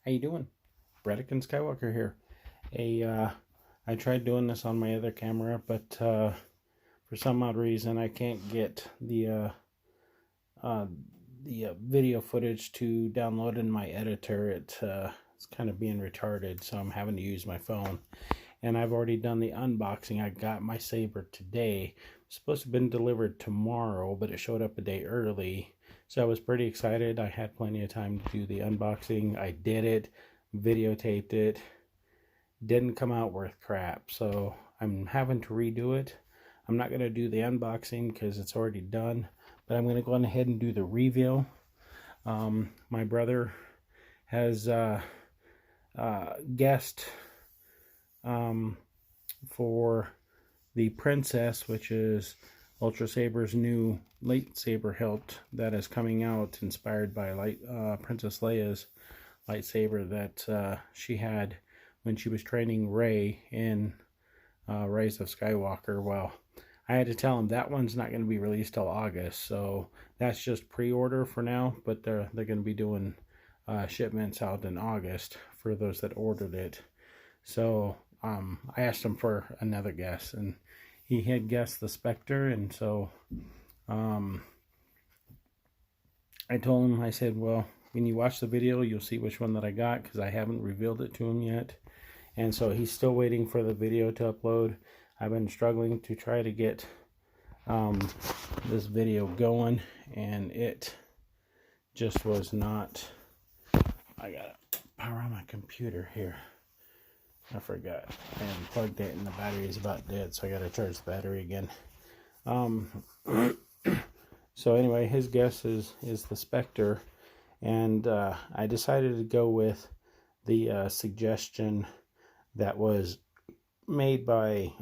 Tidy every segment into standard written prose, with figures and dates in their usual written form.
How you doing? Bredican Skywalker here. I tried doing this on my other camera, but for some odd reason I can't get uh, the video footage to download in my editor. It's kind of being retarded, so I'm having to use my phone. And I've already done the unboxing. I got my saber today. It's supposed to have been delivered tomorrow, but it showed up a day early. So I was pretty excited. I had plenty of time to do the unboxing. I did it, videotaped it. Didn't come out worth crap. So I'm having to redo it. I'm not going to do the unboxing because it's already done. But I'm going to go on ahead and do the reveal. My brother has guessed for the Princess, which is Ultrasabers' new lightsaber hilt that is coming out, inspired by Princess Leia's lightsaber that she had when she was training Rey in Rise of Skywalker. Well, I had to tell him that one's not going to be released till August, so that's just pre-order for now, but they're going to be doing shipments out in August for those that ordered it. So I asked him for another guess, and he had guessed the Spectre, and so I told him, I said, well, when you watch the video, you'll see which one that I got, because I haven't revealed it to him yet. And so he's still waiting for the video to upload. I've been struggling to try to get this video going, and it just was not. I gotta power on my computer here. I forgot. I unplugged it and the battery is about dead, so I gotta charge the battery again. So anyway, his guess is the Spectre, and I decided to go with the suggestion that was made by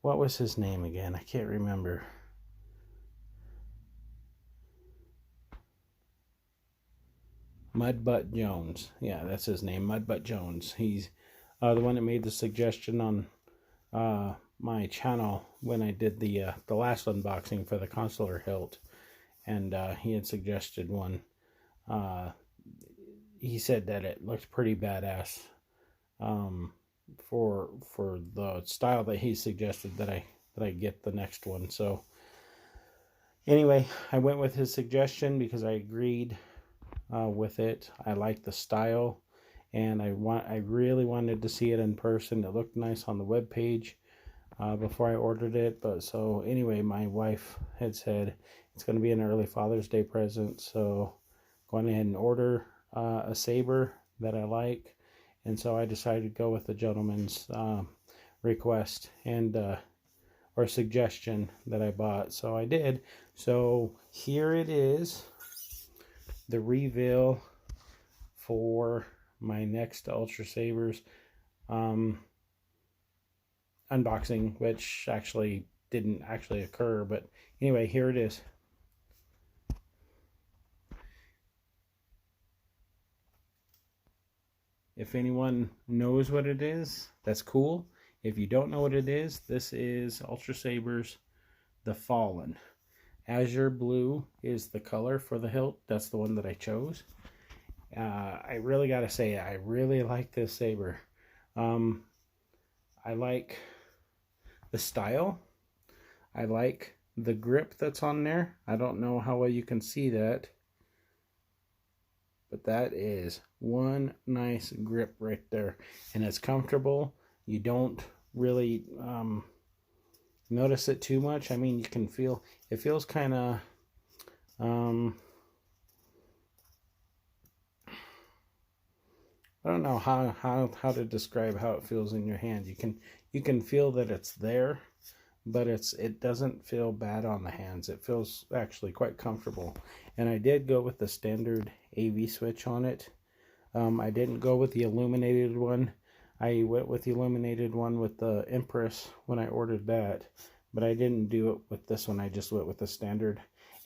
what was his name again? I can't remember. Mudbutt Jones. Yeah, that's his name, Mudbutt Jones. He's the one that made the suggestion on my channel when I did the last unboxing for the consular hilt, and he had suggested one. He said that it looked pretty badass for the style that he suggested that I get the next one. So anyway, I went with his suggestion because I agreed with it. I like the style, and I really wanted to see it in person. It looked nice on the web page before I ordered it. But so anyway, my wife had said it's going to be an early Father's Day present, so going ahead and order a saber that I like. And so I decided to go with the gentleman's request and or suggestion that I bought. So I did. So here it is, the reveal for my next Ultrasabers unboxing, which actually didn't actually occur, but anyway, here it is. If anyone knows what it is, that's cool. If you don't know what it is, this is Ultrasabers The Fallen. Azure blue is the color for the hilt. That's the one that I chose. I really gotta say, I really like this saber. I like the style. I like the grip that's on there. I don't know how well you can see that, but that is one nice grip right there, and it's comfortable. You don't really notice it too much. I mean, you can feel it feels kind of I don't know how to describe how it feels in your hand. You can feel that it's there, but it doesn't feel bad on the hands. It feels actually quite comfortable. And I did go with the standard AV switch on it. I didn't go with the illuminated one. I went with the illuminated one with the Empress when I ordered that, but I didn't do it with this one. I just went with the standard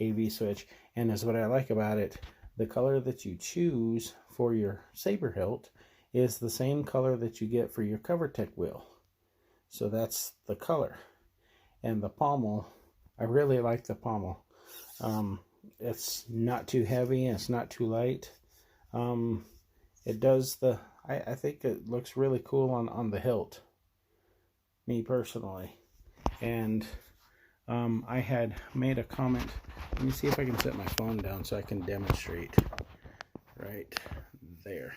AV switch. And that's what I like about it. The color that you choose for your saber hilt is the same color that you get for your CoverTech wheel. So that's the color. And the pommel, I really like the pommel. it's not too heavy and it's not too light. It does the, I think it looks really cool on the hilt, me personally. And I had made a comment. Let me see if I can set my phone down so I can demonstrate right there.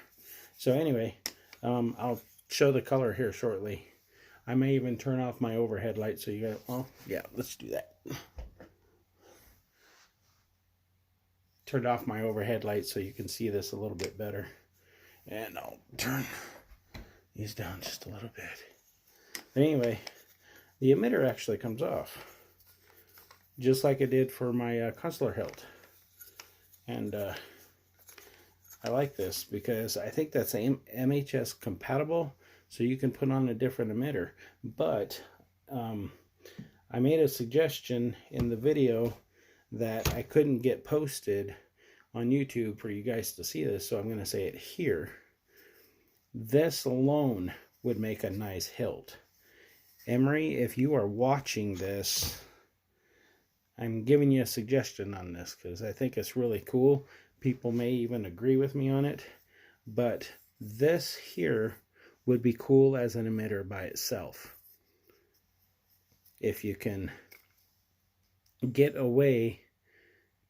So anyway, I'll show the color here shortly. I may even turn off my overhead light so you guys, well, yeah, let's do that. Turned off my overhead light so you can see this a little bit better. And I'll turn these down just a little bit. But anyway, the emitter actually comes off, just like it did for my consular hilt. And I like this because I think that's MHS compatible, so you can put on a different emitter. But I made a suggestion in the video that I couldn't get posted on YouTube for you guys to see this, so I'm going to say it here. This alone would make a nice hilt. Emery, if you are watching this, I'm giving you a suggestion on this because I think it's really cool. People may even agree with me on it, but this here would be cool as an emitter by itself. If you can get a way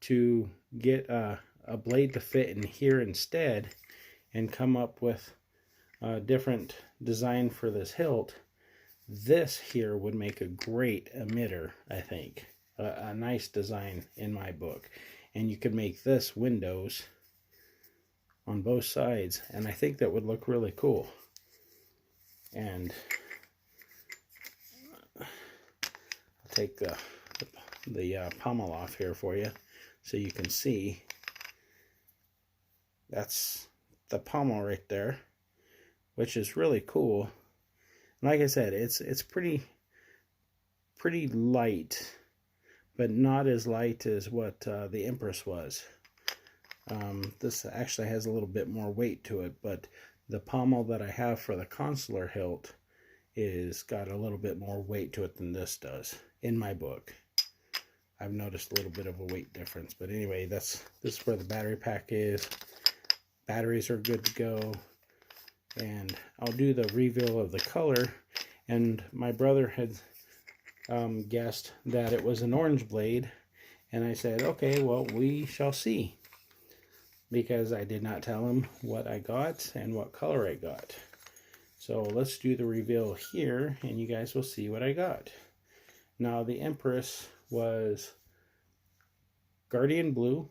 to get a blade to fit in here instead and come up with a different design for this hilt, this here would make a great emitter, I think. A nice design in my book. And you could make this windows on both sides, and I think that would look really cool. And I'll take the pommel off here for you so you can see. That's the pommel right there, which is really cool. Like I said, it's pretty light, but not as light as what the Empress was. This actually has a little bit more weight to it, but the pommel that I have for the consular hilt is got a little bit more weight to it than this does in my book. I've noticed a little bit of a weight difference, but anyway, this is where the battery pack is. Batteries are good to go, and I'll do the reveal of the color. And my brother had guessed that it was an orange blade, and I said, okay, well, we shall see, because I did not tell him what I got and what color I got. So let's do the reveal here, and you guys will see what I got. Now, the Empress was Guardian Blue,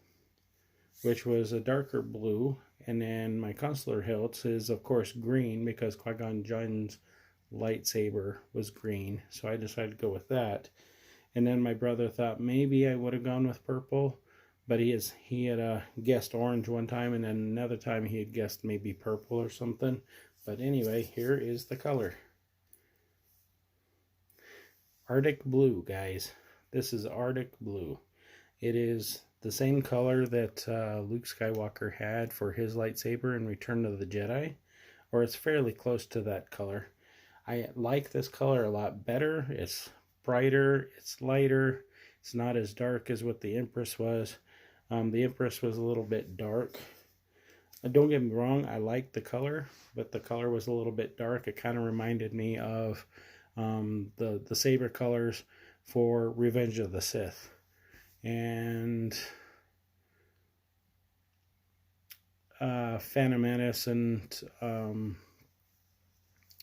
which was a darker blue, and then my consular hilt is, of course, green, because Qui-Gon Jinn's lightsaber was green, so I decided to go with that. And then my brother thought maybe I would have gone with purple, but he had guessed orange one time, and then another time he had guessed maybe purple or something. But anyway, here is the color. Arctic blue, guys. This is Arctic blue. It is the same color that Luke Skywalker had for his lightsaber in Return of the Jedi, or it's fairly close to that color. I like this color a lot better. It's brighter, it's lighter, it's not as dark as what the Empress was. The Empress was a little bit dark. Don't get me wrong, I like the color, but the color was a little bit dark. It kind of reminded me of the saber colors for Revenge of the Sith and Phantom Menace and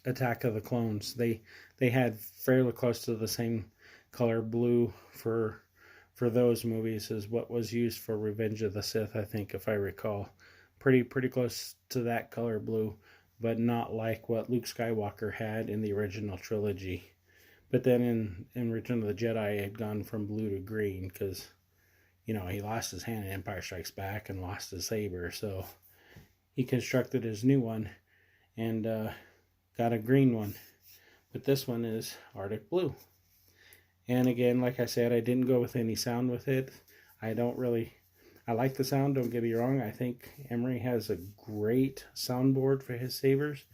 Attack of the Clones. They had fairly close to the same color blue for those movies as what was used for Revenge of the Sith, I think, if I recall. Pretty close to that color blue, but not like what Luke Skywalker had in the original trilogy. But then in Return of the Jedi, it had gone from blue to green because, you know, he lost his hand in Empire Strikes Back and lost his saber, so he constructed his new one and got a green one. But this one is Arctic blue. And again, like I said, I didn't go with any sound with it. I like the sound, don't get me wrong. I think Emery has a great soundboard for his sabers.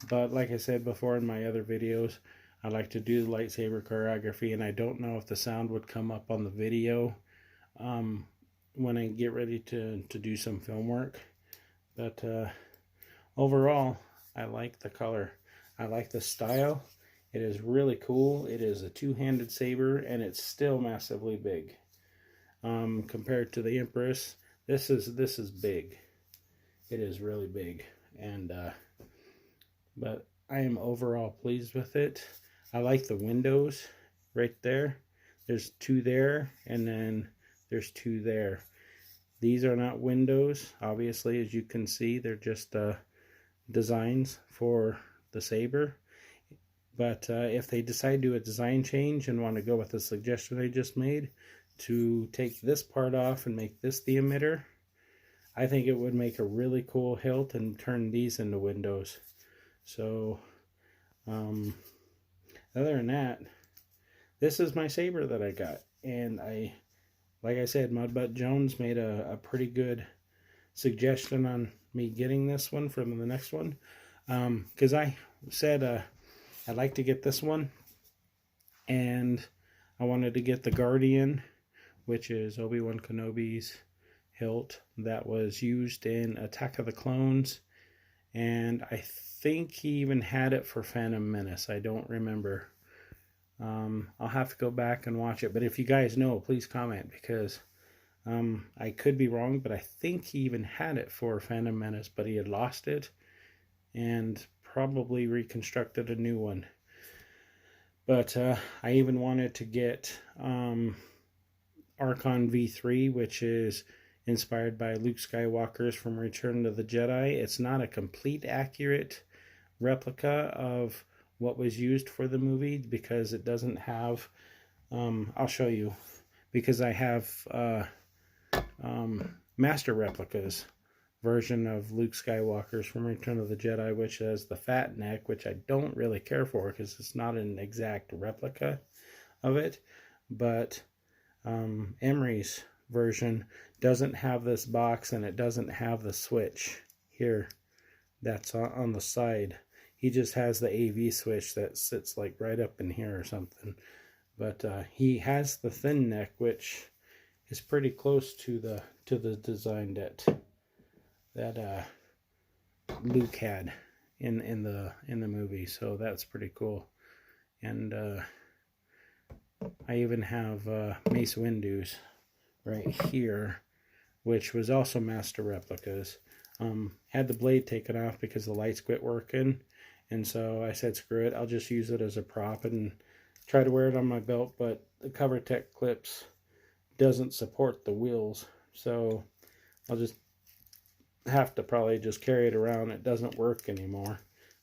But like I said before in my other videos, I like to do the lightsaber choreography, and I don't know if the sound would come up on the video when I get ready to do some film work. But overall, I like the color. I like the style. It is really cool. It is a two-handed saber, and it's still massively big. Compared to the Empress, this is big. It is really big, and but I am overall pleased with it. I like the windows right there. There's two there, and then there's two there. These are not windows, obviously, as you can see. They're just designs for the saber. But if they decide to do a design change and want to go with the suggestion I just made to take this part off and make this the emitter, I think it would make a really cool hilt and turn these into windows. So other than that, this is my saber that I got. And like I said, Mudbutt Jones made a pretty good suggestion on me getting this one from the next one. Because I said I'd like to get this one, and I wanted to get the Guardian, which is Obi-Wan Kenobi's hilt that was used in Attack of the Clones, and I think he even had it for Phantom Menace. I don't remember. I'll have to go back and watch it, but if you guys know, please comment, because I could be wrong, but I think he even had it for Phantom Menace, but he had lost it and probably reconstructed a new one. But I even wanted to get Archon V3, which is inspired by Luke Skywalker's from Return of the Jedi. It's not a complete accurate replica of what was used for the movie, because it doesn't have I'll show you, because I have master replicas version of Luke Skywalker's from Return of the Jedi, which has the fat neck, which I don't really care for because it's not an exact replica of it. But Emery's version doesn't have this box, and it doesn't have the switch here that's on the side. He just has the AV switch that sits like right up in here or something. But he has the thin neck, which is pretty close to the design that Luke had in the movie. So that's pretty cool. And I even have Mace Windu's right here, which was also master replicas. Had the blade taken off because the lights quit working, and so I said screw it, I'll just use it as a prop and try to wear it on my belt. But the CoverTech clips doesn't support the wheels, so I'll just have to probably just carry it around. It doesn't work anymore.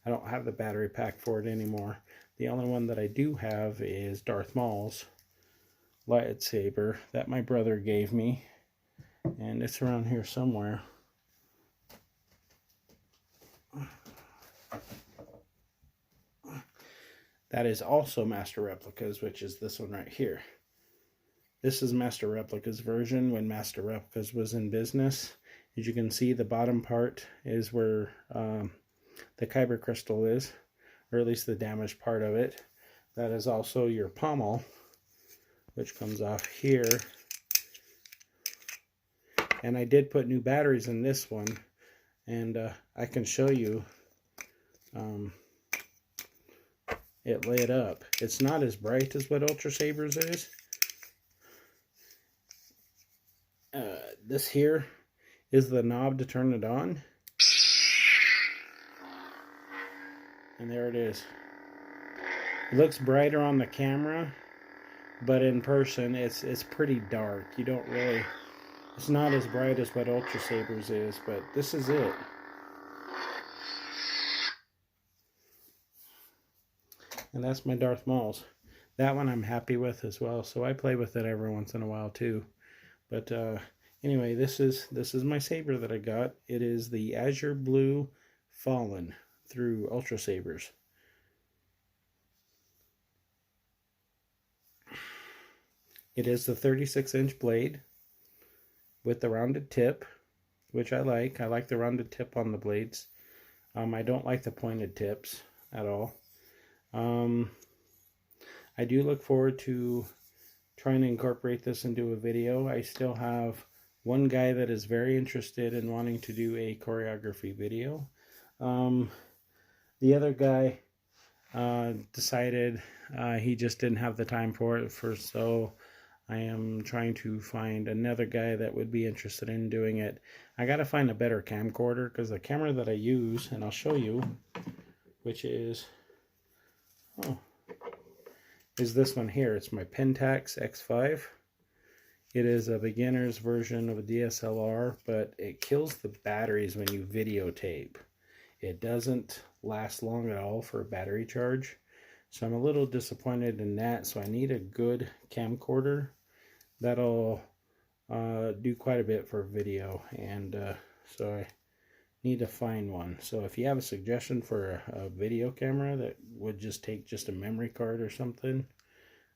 I don't have the battery pack for it anymore. The only one that I do have is Darth Maul's lightsaber that my brother gave me, and it's around here somewhere. That is also Master Replicas, which is this one right here. This is Master Replicas version when Master Replicas was in business. As you can see, the bottom part is where the kyber crystal is, or at least the damaged part of it. That is also your pommel, which comes off here. And I did put new batteries in this one, and I can show you it lit up. It's not as bright as what Ultrasabers is. This here is the knob to turn it on, and there it is. It looks brighter on the camera, but in person it's pretty dark. You don't really, it's not as bright as what Ultrasabers is, but this is it. And that's my Darth Maul's. That one I'm happy with as well, so I play with it every once in a while too. But anyway, this is my saber that I got. It is the Azure Blue Fallen through Ultrasabers. It is the 36-inch blade with the rounded tip, which I like. I like the rounded tip on the blades. I don't like the pointed tips at all. I do look forward to trying to incorporate this into a video. I still have one guy that is very interested in wanting to do a choreography video. The other guy decided he just didn't have the time for it, so I am trying to find another guy that would be interested in doing it. I gotta find a better camcorder, because the camera that I use, and I'll show you, which is this one here. It's my Pentax X5. It is a beginner's version of a DSLR, but it kills the batteries when you videotape. It doesn't last long at all for a battery charge. So I'm a little disappointed in that. So I need a good camcorder that'll do quite a bit for video. And so I need to find one. So if you have a suggestion for a video camera that would just take just a memory card or something,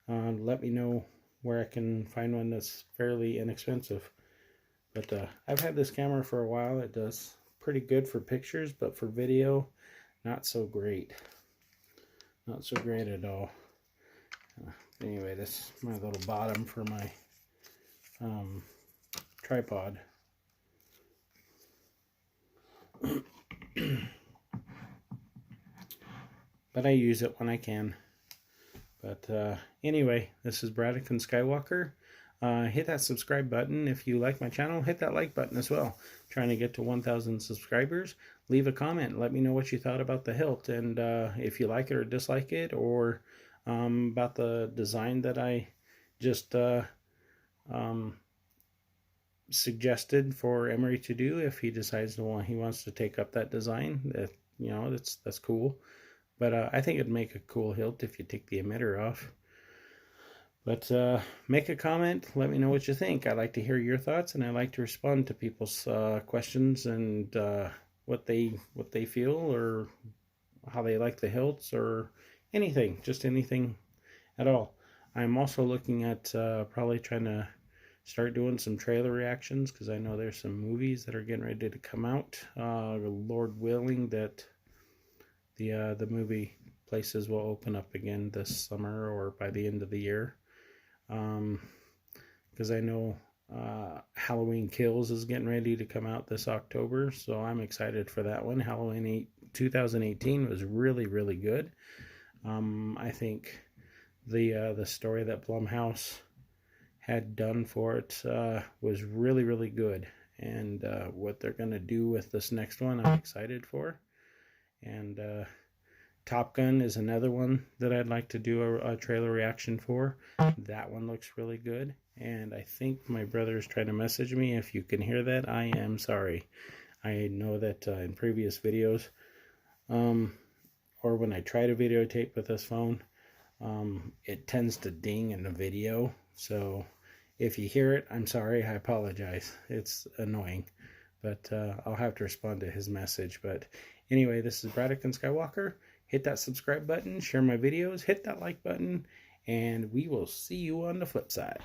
let me know where I can find one that's fairly inexpensive. But I've had this camera for a while. It does pretty good for pictures, but for video, not so great. Not so great at all. Anyway, this is my little bottom for my tripod. But I use it when I can. But anyway, this is Bradican Skywalker. Hit that subscribe button. If you like my channel, hit that like button as well. I'm trying to get to 1,000 subscribers. Leave a comment. Let me know what you thought about the hilt, and if you like it or dislike it, or about the design that I just suggested for Emery to do. If he decides he wants to take up that design, that's cool. But I think it'd make a cool hilt if you take the emitter off. But make a comment. Let me know what you think. I like to hear your thoughts, and I like to respond to people's questions and what they feel, or how they like the hilts, or anything, just anything at all. I'm also looking at probably trying to start doing some trailer reactions, because I know there's some movies that are getting ready to come out. Lord willing, that the movie places will open up again this summer or by the end of the year. Because I know Halloween Kills is getting ready to come out this October, so I'm excited for that one. Halloween 2018 was really, really good. I think the story that Blumhouse had done for it was really, really good, and what they're going to do with this next one, I'm excited for. And Top Gun is another one that I'd like to do a trailer reaction for. That one looks really good. And I think my brother is trying to message me. If you can hear that, I am sorry. I know that in previous videos, or when I try to videotape with this phone, it tends to ding in the video. So if you hear it, I'm sorry. I apologize. It's annoying. But I'll have to respond to his message. But anyway, this is Bradican Skywalker. Hit that subscribe button, share my videos, hit that like button, and we will see you on the flip side.